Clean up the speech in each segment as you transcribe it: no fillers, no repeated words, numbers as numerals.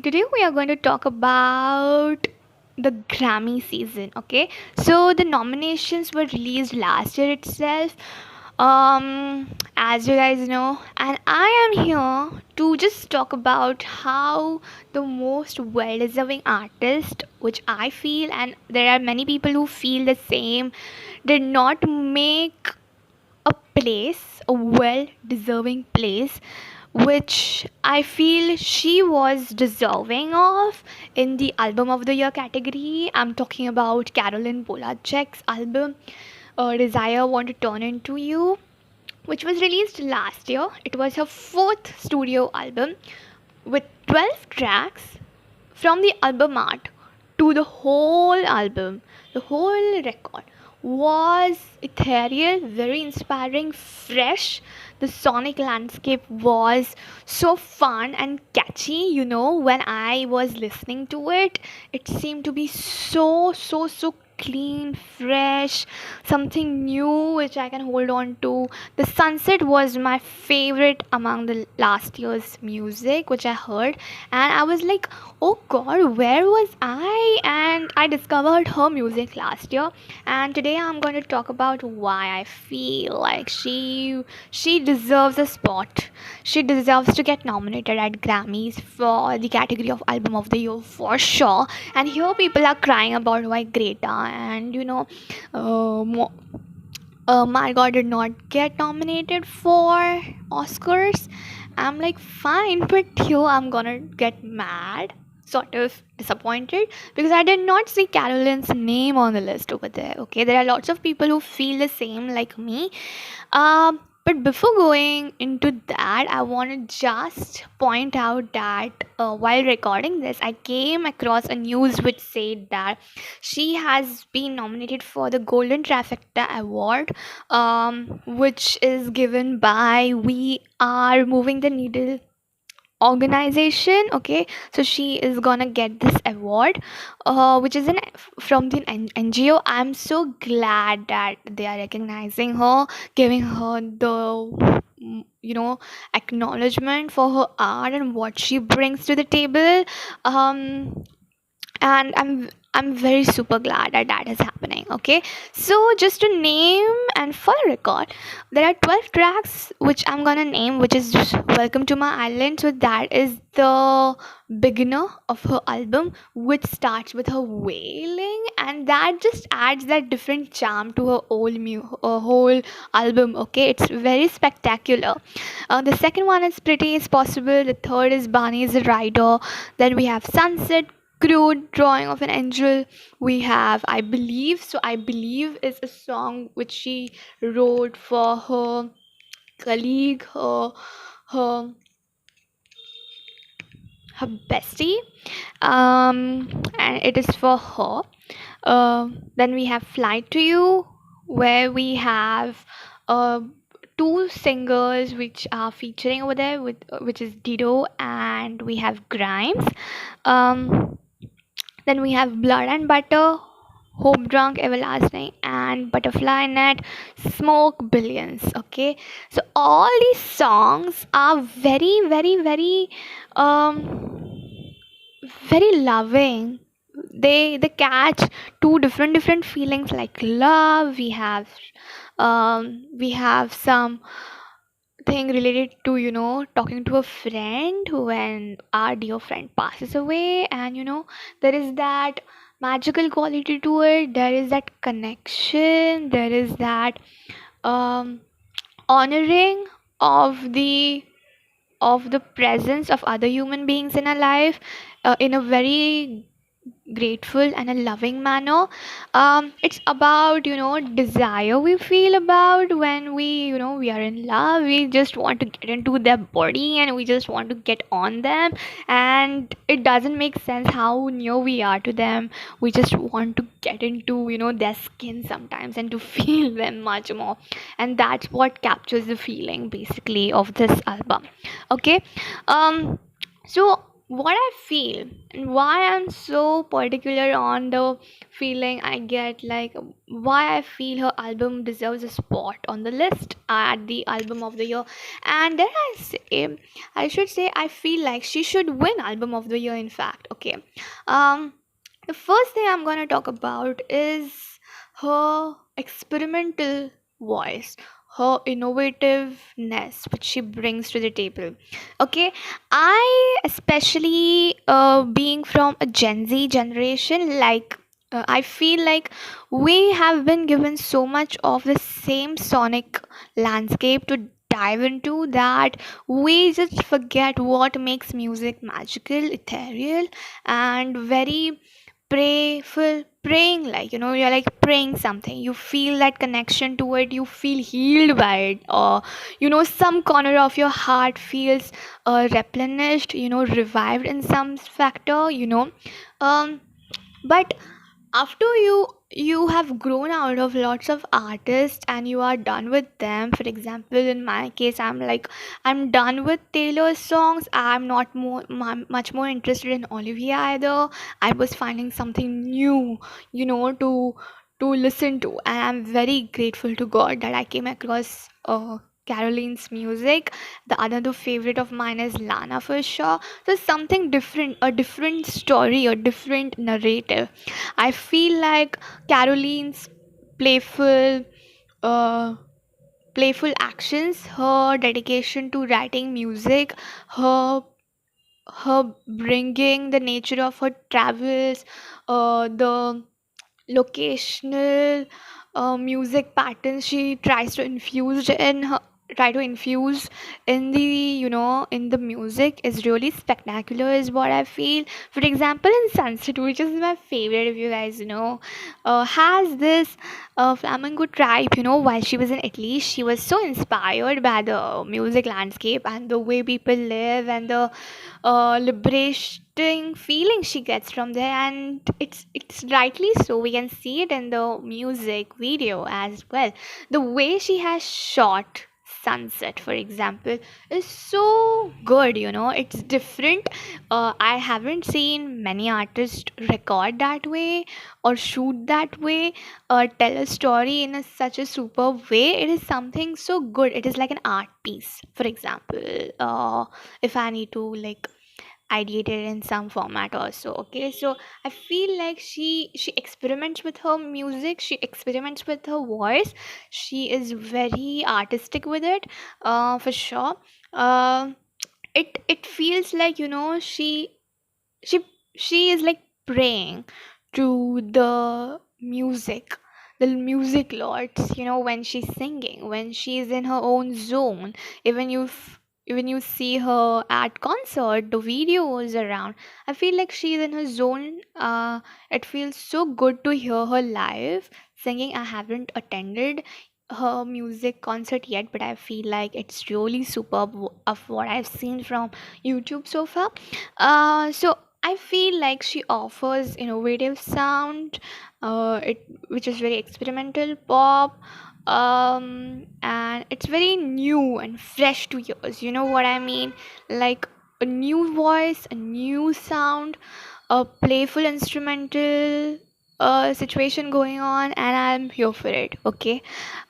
Today we are going to talk about the Grammy season. Okay, so the nominations were released last year itself, as you guys know, and I am here to just talk about how the most well deserving artist, which I feel, and there are many people who feel the same, did not make a place, a well deserving place, which I feel she was deserving of in the Album of the Year category. I'm talking about Carolyn Polachek's album, Desire Want to Turn Into You, which was released last year. It was her fourth studio album with 12 tracks from the album art to the whole album, the whole record was ethereal, very inspiring, fresh. The sonic landscape was so fun and catchy. When I was listening to it, it seemed to be so clean, fresh, something new which I can hold on to. The Sunset was my favorite among the last year's music which I heard, and I was like, oh god, where was I? And I discovered her music last year, and today I'm going to talk about why I feel like she deserves a spot. She deserves to get nominated at Grammys for the category of album of the year for sure. And here people are crying about why Greta and Margot did not get nominated for Oscars. I'm like, fine, but here I'm gonna get mad, sort of disappointed, because I did not see Carolyn's name on the list over there. Okay, there are lots of people who feel the same like me. But before going into that, I want to just point out that while recording this, I came across a news which said that she has been nominated for the Golden Trifecta Award, which is given by We Are Moving the Needle organization. Okay, so she is gonna get this award, which is from the NGO. I'm so glad that they are recognizing her, giving her the acknowledgement for her art and what she brings to the table. Um and I'm very super glad that that is happening. Okay, so just to name and for the record, there are 12 tracks which I'm gonna name, which is Welcome to My Island. So that is the beginner of her album, which starts with her wailing, and that just adds that different charm to her whole album. Okay, it's very spectacular. The second one is Pretty Is Possible. The third is Barney's Rider. Then we have Sunset, Crude Drawing of an Angel. We have I Believe is a song which she wrote for her colleague, her her bestie, and it is for her. Then we have Fly to You, where we have uh, two singers which are featuring over there, which is Dido and we have Grimes. um, then we have Blood and Butter, Hope Drunk Everlasting, and Butterfly Net, Smoke Billions. Okay, so all these songs are um very loving. They catch two different feelings like love. We have some thing related to talking to a friend when our dear friend passes away, and there is that magical quality to it. There is that connection. There is that um honoring of the presence of other human beings in our life, in a very grateful and a loving manner. It's about desire we feel about when we are in love. We just want to get into their body and we just want to get on them, and it doesn't make sense how near we are to them. We just want to get into their skin sometimes and to feel them much more, and that's what captures the feeling basically of this album. Okay, so what I feel and why I'm so particular on the feeling I get, like why I feel her album deserves a spot on the list at the album of the year. And then I should say, I feel like she should win album of the year, in fact. Okay. Um, the first thing I'm gonna talk about is her experimental voice, her innovativeness, which she brings to the table. Okay, I especially being from a Gen Z generation, like I feel like we have been given so much of the same sonic landscape to dive into that we just forget what makes music magical, ethereal, and very praying, like you're like praying something, you feel that connection to it, you feel healed by it, or some corner of your heart feels replenished, revived in some factor, um but after you have grown out of lots of artists and you are done with them. For example, in my case, I'm done with Taylor's songs. I'm not much more interested in Olivia either. I was finding something new, to listen to, and I'm very grateful to God that I came across Caroline's music. The other favorite of mine is Lana, for sure. So something different, a different story, a different narrative. I feel like Caroline's playful, uh, playful actions, her dedication to writing music, her bringing the nature of her travels, the locational music patterns she try to infuse in the in the music is really spectacular, is what I feel. For example, in Sunset, which is my favorite, if you guys know, has this flamenco tribe. While she was in Italy, she was so inspired by the music landscape and the way people live and the liberating feeling she gets from there, and it's rightly so. We can see it in the music video as well. The way she has shot Sunset, for example, is so good. It's different. I haven't seen many artists record that way or shoot that way, tell a story in such a superb way. It is something so good. It is like an art piece. For example, if I need to like ideated in some format also. Okay, so I feel like she experiments with her music, she experiments with her voice, she is very artistic with it, for sure. It feels like she she is like praying to the music lords, when she's singing, when she's in her own zone. even you even you see her at concert, the videos around, I feel like she's in her zone. It feels so good to hear her live singing. I haven't attended her music concert yet, but I feel like it's really superb of what I've seen from YouTube so far. So I feel like she offers innovative sound, which is very experimental pop, and it's very new and fresh to ears. You know what I mean? Like a new voice, a new sound, a playful instrumental situation going on, and I'm here for it. Okay.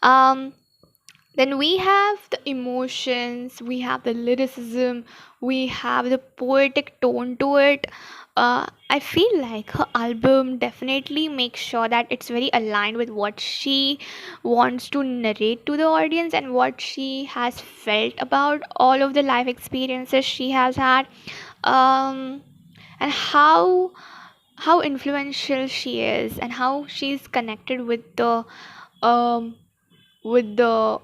Um, then we have the emotions, we have the lyricism, we have the poetic tone to it. I feel like her album definitely makes sure that it's very aligned with what she wants to narrate to the audience and what she has felt about all of the life experiences she has had, um, and how influential she is and how she's connected um, with the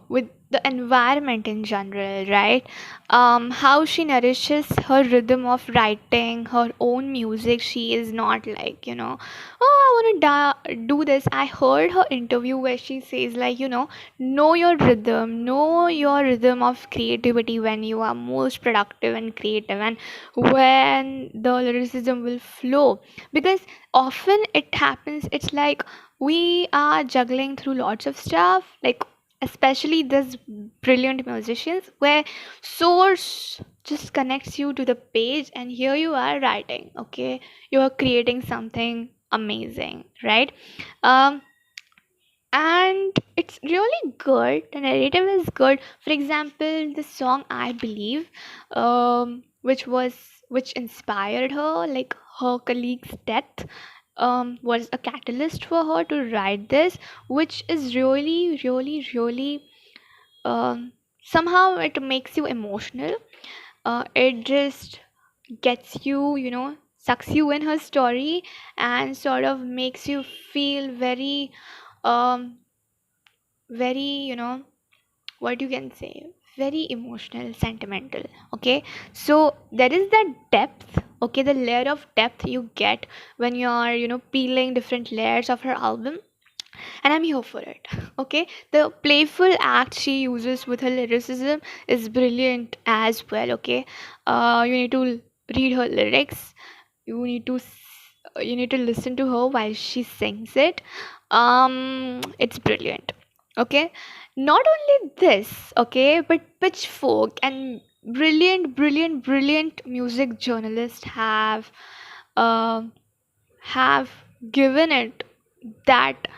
environment in general, right? How she nourishes her rhythm of writing her own music. She is not like, oh, I want to do this. I heard her interview where she says, like, know your rhythm of creativity, when you are most productive and creative, and when the lyricism will flow. Because often it happens, it's like we are juggling through lots of stuff, like especially this brilliant musicians, where source just connects you to the page, and here you are writing. Okay, you are creating something amazing, right? um and it's really good. The narrative is good. For example, the song I Believe, which inspired her, like her colleague's death, was a catalyst for her to write this, which is really, really, really, somehow it makes you emotional. It just gets you, sucks you in her story, and sort of makes you feel very, um, very, what you can say, very emotional, sentimental. Okay, so there is that depth. Okay, the layer of depth you get when you are, peeling different layers of her album, and I'm here for it. Okay, the playful act she uses with her lyricism is brilliant as well. Okay, you need to read her lyrics. You need to you need to listen to her while she sings it. It's brilliant. Okay, not only this, okay, but Pitchfork and brilliant music journalists um have given it that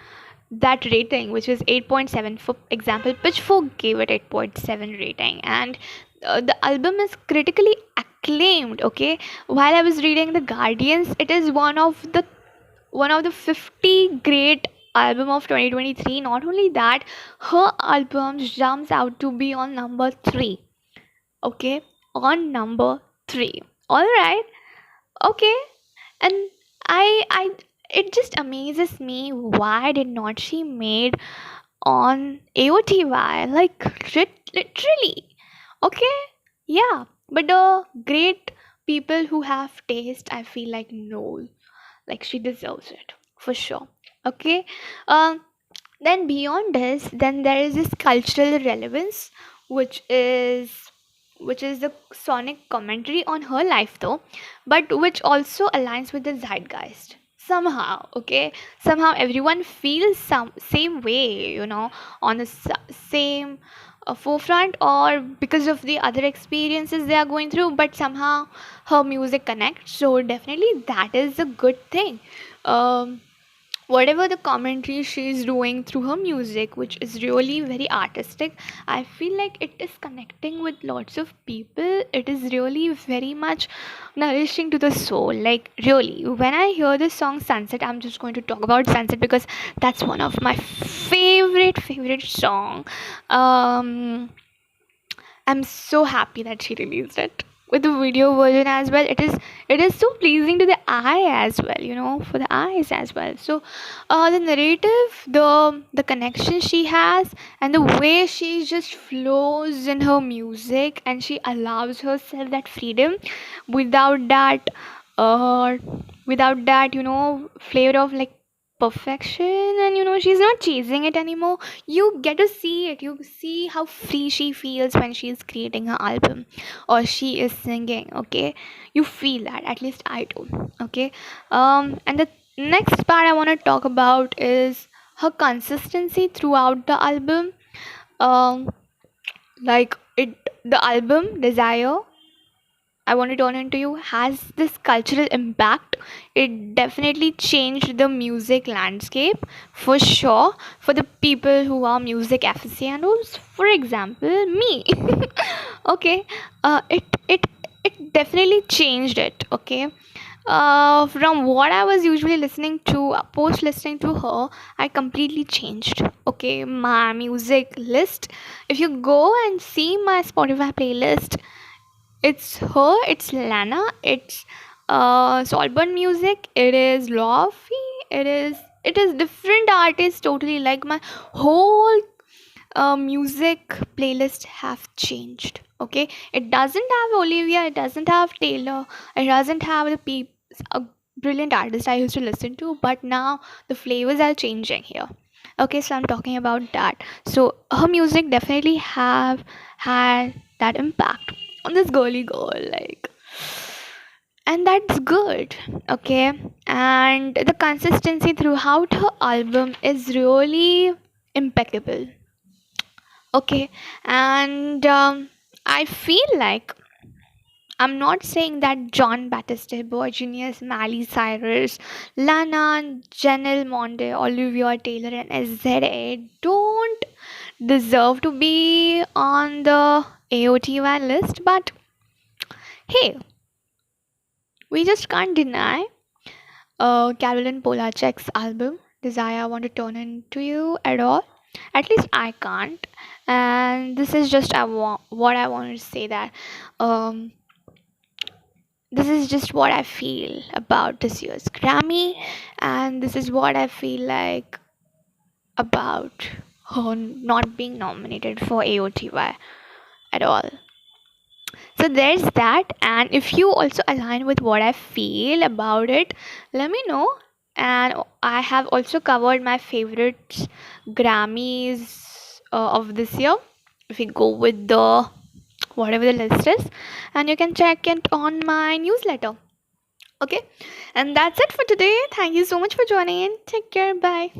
rating, which is 8.7. For example, Pitchfork gave it 8.7 rating, and the album is critically acclaimed. Okay, while I was reading the Guardians, it is one of the 50 great album of 2023. Not only that, her album jumps out to be on number 3. Okay, on number 3. All right. Okay, and I it just amazes me, why did not she made on AOTY, like literally. Okay, yeah, but the great people who have taste, I feel like, no, like she deserves it for sure. Okay, um then beyond this, then there is this cultural relevance, which is the sonic commentary on her life, though, but which also aligns with the zeitgeist somehow. Okay, somehow everyone feels some same way, on the same forefront, or because of the other experiences they are going through, but somehow her music connects. So definitely that is a good thing. Whatever the commentary she's doing through her music, which is really very artistic, I feel like it is connecting with lots of people. It is really very much nourishing to the soul. Like, really, when I hear this song Sunset, I'm just going to talk about Sunset because that's one of my favorite song. um I'm so happy that she released it with the video version as well. It is so pleasing to the eye as well, for the eyes as well. So, the narrative, the connection she has, and the way she just flows in her music, and she allows herself that freedom without that, uh, flavor of like perfection, and she's not chasing it anymore. You get to see it. You see how free she feels when she's creating her album or she is singing. Okay, you feel that, at least I do. Okay, and the next part I want to talk about is her consistency throughout the album. um like it the album Desire, I want to turn into you, has this cultural impact. It definitely changed the music landscape for sure, for the people who are music aficionados. For example, me. Okay, it definitely changed it. Okay, from what I was usually listening to, post listening to her, I completely changed. Okay, my music list. If you go and see my Spotify playlist, it's her, it's Lana, it's Solburn music, it is Lofi, it is different artists totally. Like, my whole music playlist have changed. Okay, it doesn't have Olivia, it doesn't have Taylor, it doesn't have the people, a brilliant artist I used to listen to, but now the flavors are changing here. Okay, so I'm talking about that. So her music definitely have had that impact on this girly girl, like, and that's good. Okay, and the consistency throughout her album is really impeccable. Okay, and I feel like I'm not saying that John Baptiste, Genius, Miley Cyrus, Lana, Janelle Monáe, Olivia Taylor, and SZA don't deserve to be on the AOTY list, but hey, we just can't deny Carolyn Polachek's album Desire I Want to Turn Into You at all. At least I can't. And this is just what I wanted to say, that um, this is just what I feel about this year's Grammy, and this is what I feel like about her not being nominated for AOTY at all. So there's that, and if you also align with what I feel about it, let me know. And I have also covered my favorite Grammys of this year. If we go with the whatever the list is, and you can check it on my newsletter. Okay, and that's it for today. Thank you so much for joining in. Take care. Bye.